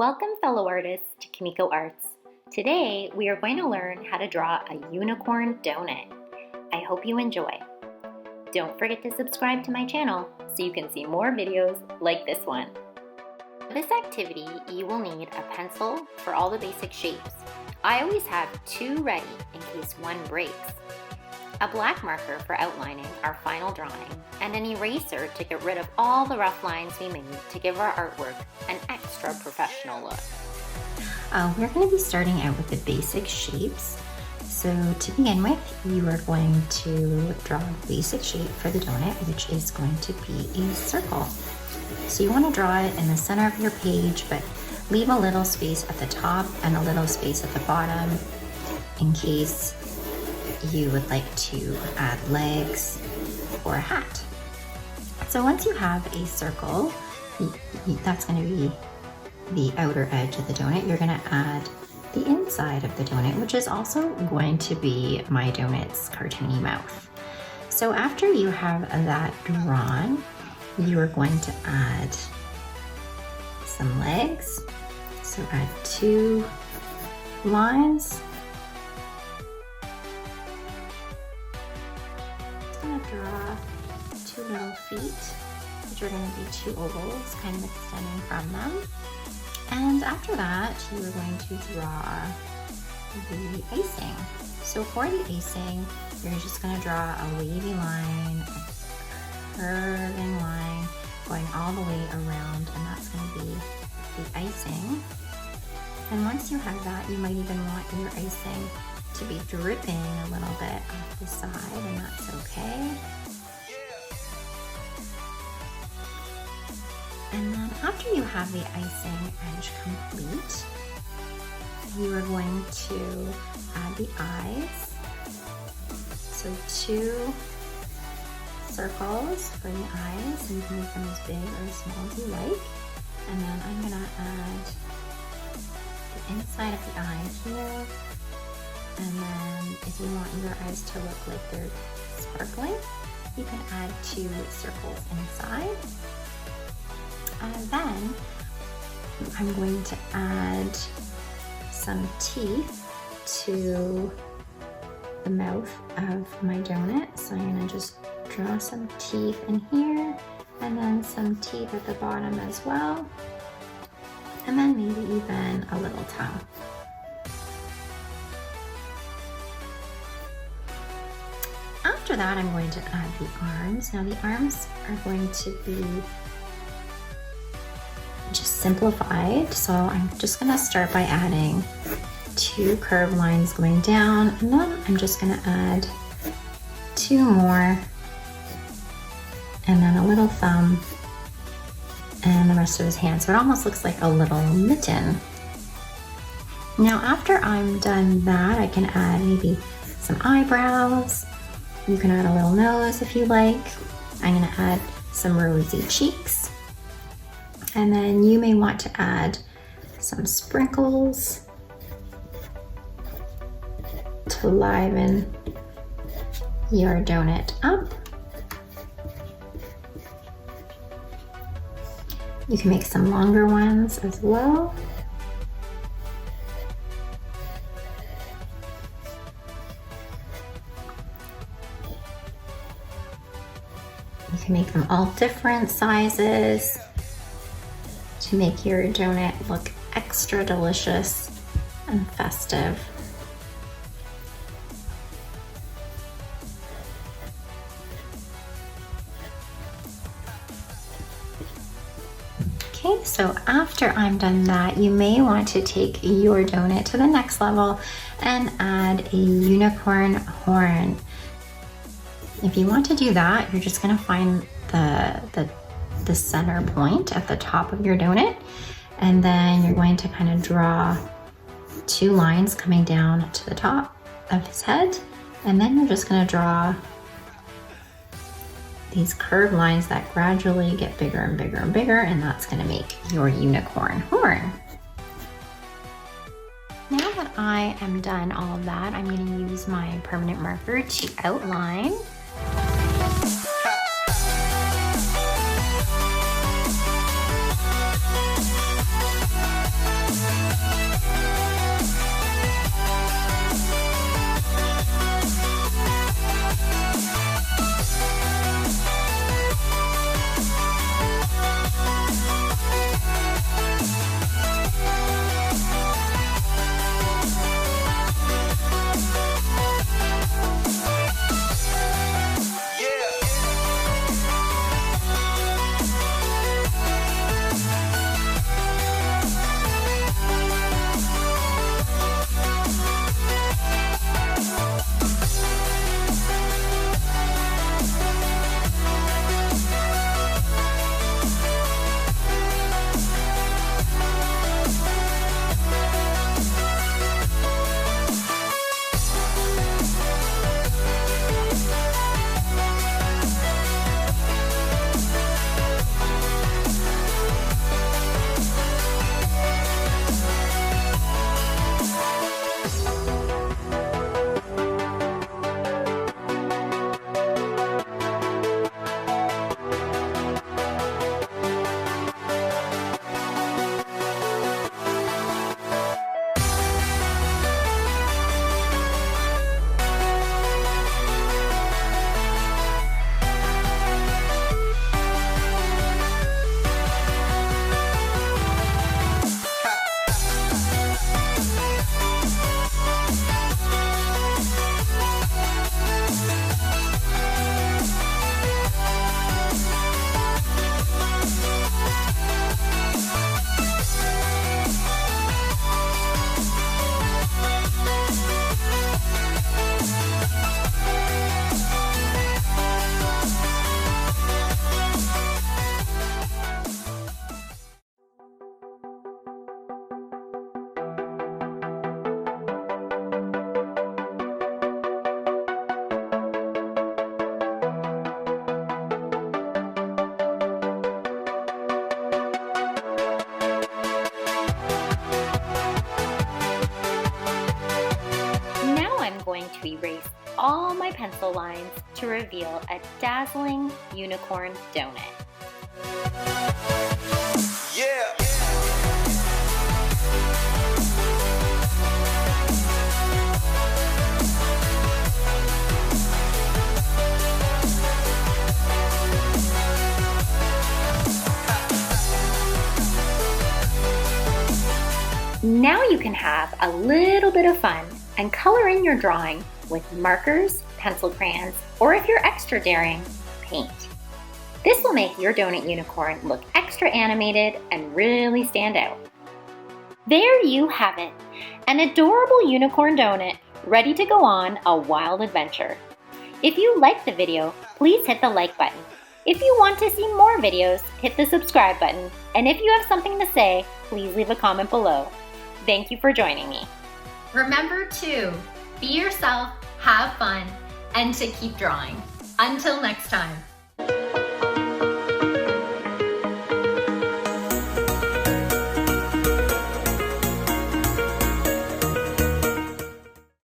Welcome, fellow artists, to Kimiko Arts. Today, we are going to learn how to draw a unicorn donut. I hope you enjoy. Don't forget to subscribe to my channel so you can see more videos like this one. For this activity, you will need a pencil for all the basic shapes. I always have two ready in case one breaks. A black marker for outlining our final drawing, and an eraser to get rid of all the rough lines we made to give our artwork an extra professional look. We're going to be starting out with the basic shapes. So to begin with, you are going to draw the basic shape for the donut, which is going to be a circle. So you want to draw it in the center of your page, but leave a little space at the top and a little space at the bottom in case you would like to add legs or a hat. So once you have a circle, that's going to be the outer edge of the donut. You're going to add the inside of the donut, which is also going to be my donut's cartoony mouth. So after you have that drawn, you are going to add some legs. So add two lines. Draw two little feet, which are going to be two ovals kind of extending from them. And after that, you are going to draw the icing. So for the icing, you're just going to draw a wavy line, a curving line, going all the way around, and that's going to be the icing. And once you have that, you might even want your icing to be dripping a little bit off the side, and that's okay. And then after you have the icing edge complete, you are going to add the eyes. So two circles for the eyes, and you can make them as big or as small as you like. And then I'm gonna add the inside of the eye here. And then if you want your eyes to look like they're sparkling, you can add two circles inside. And then I'm going to add some teeth to the mouth of my donut. So I'm going to just draw some teeth in here, and then some teeth at the bottom as well. And then maybe even a little tongue. After that, I'm going to add the arms. Now the arms are going to be just simplified. So I'm just gonna start by adding two curved lines going down, and then I'm just gonna add two more, and then a little thumb, and the rest of his hand. So it almost looks like a little mitten. Now after I'm done that, I can add maybe some eyebrows. You can add a little nose if you like. I'm gonna add some rosy cheeks. And then you may want to add some sprinkles to liven your donut up. You can make some longer ones as well. You can make them all different sizes to make your donut look extra delicious and festive. Okay, so after I'm done that, you may want to take your donut to the next level and add a unicorn horn. If you want to do that, you're just gonna find the center point at the top of your donut, and then you're going to kind of draw two lines coming down to the top of his head, and then you're just going to draw these curved lines that gradually get bigger and bigger and bigger, and that's going to make your unicorn horn. Now that I am done all of that, I'm going to use my permanent marker to outline. all my pencil lines to reveal a dazzling unicorn donut. Yeah. Now you can have a little bit of fun and color in your drawing with markers, pencil crayons, or if you're extra daring, paint. This will make your donut unicorn look extra animated and really stand out. There you have it, an adorable unicorn donut ready to go on a wild adventure. If you liked the video, please hit the like button. If you want to see more videos, hit the subscribe button. And if you have something to say, please leave a comment below. Thank you for joining me. Remember to be yourself, have fun, and to keep drawing. Until next time.